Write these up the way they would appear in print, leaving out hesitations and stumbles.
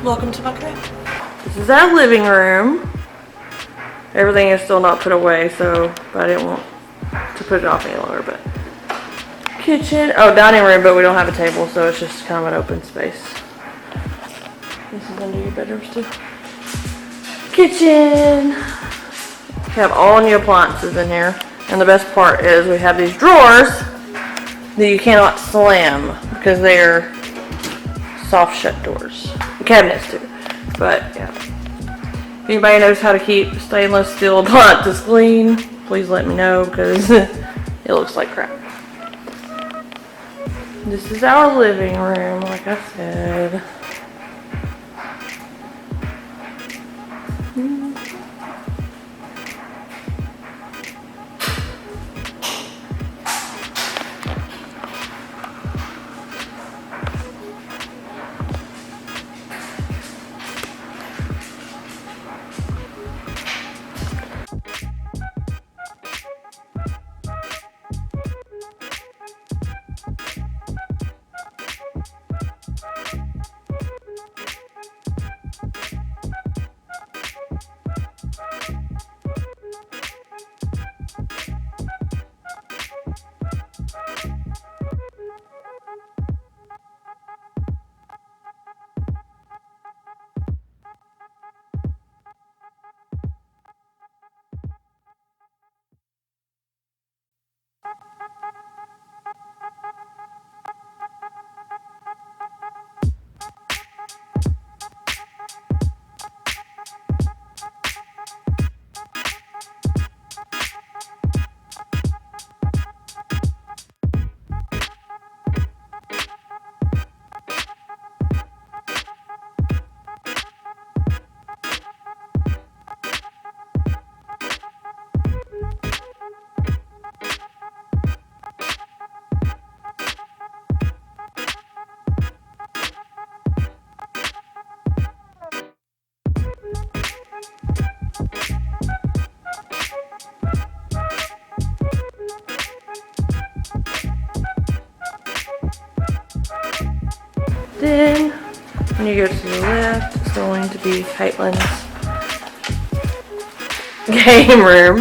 Welcome to my crib. This is our living room. Everything is still not put away, so but I didn't want to put it off any longer. But kitchen, oh, dining room, but we don't have a table, so it's just kind of an open space. This is under your bedrooms too. Kitchen. We have all new appliances in here, and the best part is we have these drawers that you cannot slam because they're soft shut doors. The cabinets too, but yeah. If anybody knows how to keep stainless steel appliances clean, please let me know because it looks like crap. This is our living room, like I said. Then, when you go to the left, it's going to be Caitlin's game room,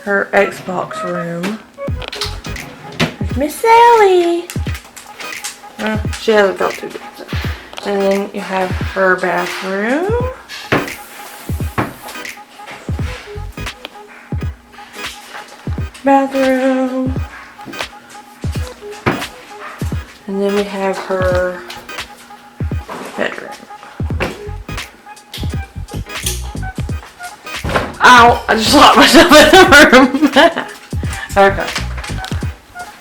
her Xbox room. There's Miss Sally. She hasn't felt too good. So. And then you have her bathroom. And then we have her bedroom. Ow! I just locked myself in the room. Okay.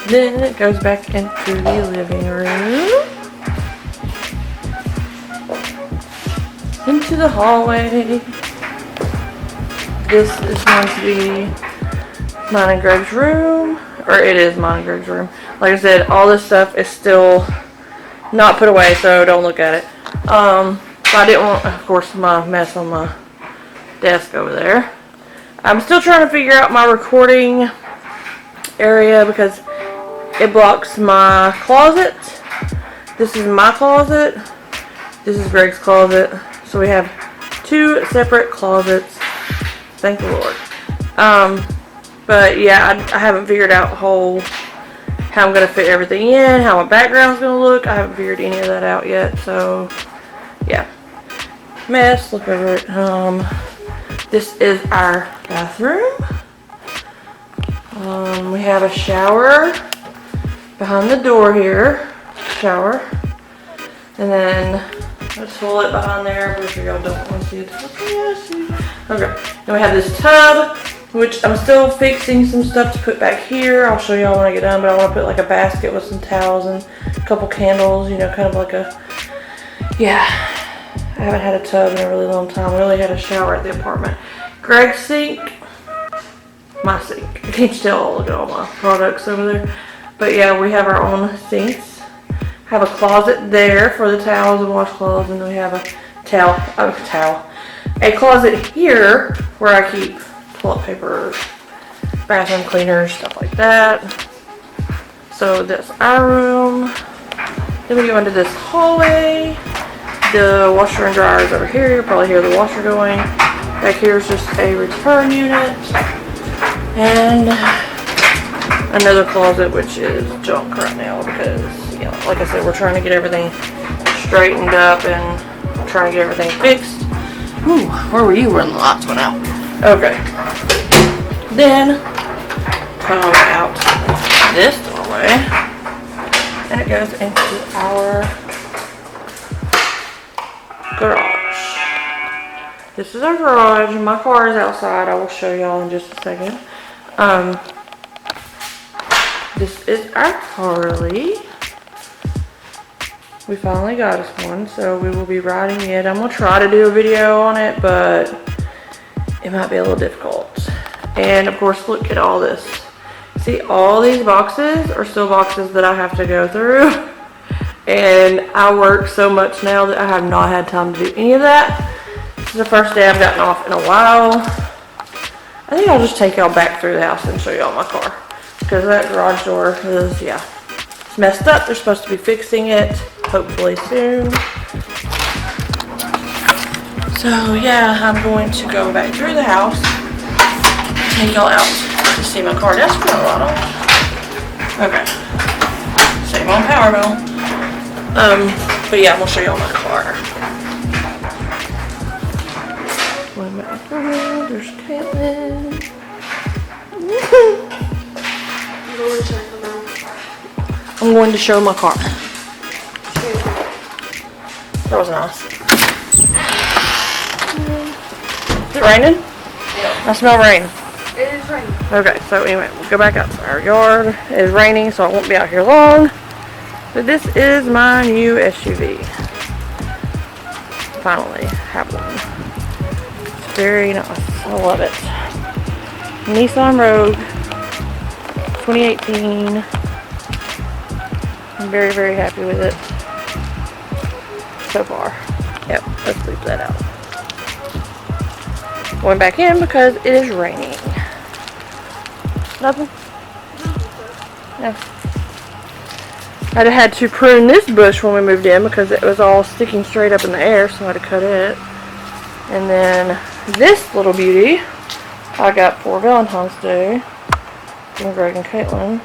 Then it goes back into the living room. Into the hallway. This is going to be mine and Greg's room. Or it is mine and Greg's room. Like I said, all this stuff is still not put away, so don't look at it. But I didn't want, of course, my mess on my desk over there. I'm still trying to figure out my recording area because it blocks my closet. This is my closet. This is Greg's closet. So we have two separate closets. Thank the Lord. But yeah, I haven't figured out how I'm going to fit everything in, how my background's going to look. I haven't figured any of that out yet, so yeah. Mess, look over it. This is our bathroom. We have a shower behind the door here. Shower. And then a toilet behind there, but if y'all don't want to see it. Okay. And we have this tub, which I'm still fixing some stuff to put back here. I'll show y'all when I get done, but I want to put like a basket with some towels and a couple candles, you know, kind of like a, yeah. I haven't had a tub in a really long time. We only had a shower at the apartment. Greg's sink, my sink. I can't tell, look at all my products over there. But yeah, we have our own sinks. Have a closet there for the towels and washcloths, and we have a a closet here where I keep toilet paper, bathroom cleaners, stuff like that. So that's our room. Then we go into this hallway. The washer and dryer is over here. You'll probably hear the washer going. Back here is just a return unit. And another closet, which is junk right now because, you know, like I said, we're trying to get everything straightened up and trying to get everything fixed. Ooh, where were you when the lights went out? Okay. Then come out this doorway, and it goes into our garage. This is our garage. My car is outside. I will show y'all in just a second. This is our Harley. We finally got us one, so we will be riding it. I'm gonna try to do a video on it, but it might be a little difficult. And of course, look at all this. See, all these boxes are still boxes that I have to go through. And I work so much now that I have not had time to do any of that. This is the first day I've gotten off in a while. I think I'll just take y'all back through the house and show y'all my car. Because that garage door is, yeah, it's messed up. They're supposed to be fixing it, hopefully soon. So yeah, I'm going to go back through the house, take y'all out to see my car. That's been a lot on. Okay. Same on power bill. But yeah, I'm gonna show y'all my car. There's Caitlin. I'm going to show my car. That was nice. Is it raining? Yeah. I smell rain. It is raining. Okay, so anyway, we'll go back outside. Our yard is raining, so I won't be out here long. But this is my new SUV. Finally have one. It's very nice. I love it. Nissan Rogue 2018. I'm very, very happy with it so far. Yep, let's leave that out. Going back in because it is raining. Nothing? No. I had to prune this bush when we moved in because it was all sticking straight up in the air, so I had to cut it. And then this little beauty I got for Valentine's Day from Greg and Caitlin.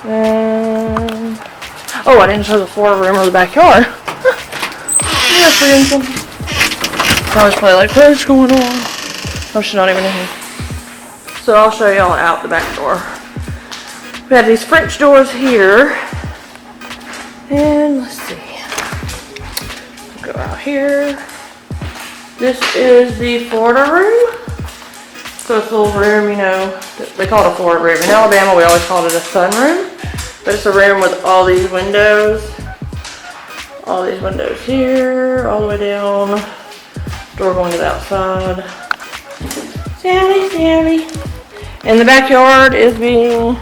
And oh, I didn't show the floor room or the backyard. Yeah, forgetting something. I was probably like, what is going on? Oh, she's not even in here. So I'll show y'all out the back door. We have these French doors here. And let's see. Go out here. This is the Florida room. So it's a little room, you know, they call it a Florida room. In Alabama, we always called it a sunroom. But it's a room with all these windows. All these windows here, all the way down. Door going to the outside. Sally. And the backyard is being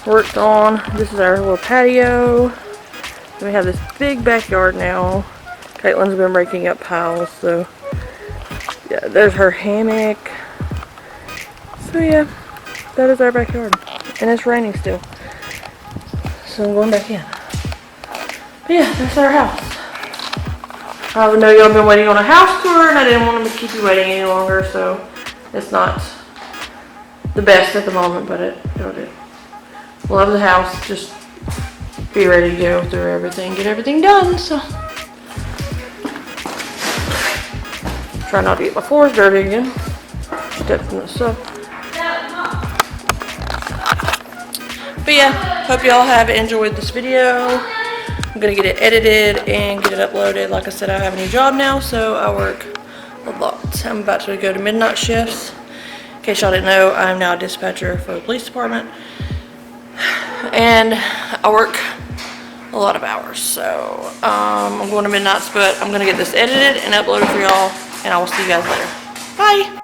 worked on. This is our little patio. We have this big backyard now. Caitlin's been breaking up piles, so yeah, there's her hammock. So yeah, that is our backyard. And it's raining still. So I'm going back in. But yeah, that's our house. I know y'all been waiting on a house tour and I didn't want to keep you waiting any longer, so it's not the best at the moment, but it'll do. Love the house, just be ready to go through everything, get everything done, so. Try not to get my floors dirty again. Step from the stuff. But yeah, hope y'all have enjoyed this video. I'm gonna get it edited and get it uploaded. Like I said, I have a new job now, so I work a lot. I'm about to go to midnight shifts. In case y'all didn't know, I'm now a dispatcher for the police department. And I work a lot of hours, so I'm going to midnights, but I'm gonna get this edited and uploaded for y'all, and I will see you guys later. Bye!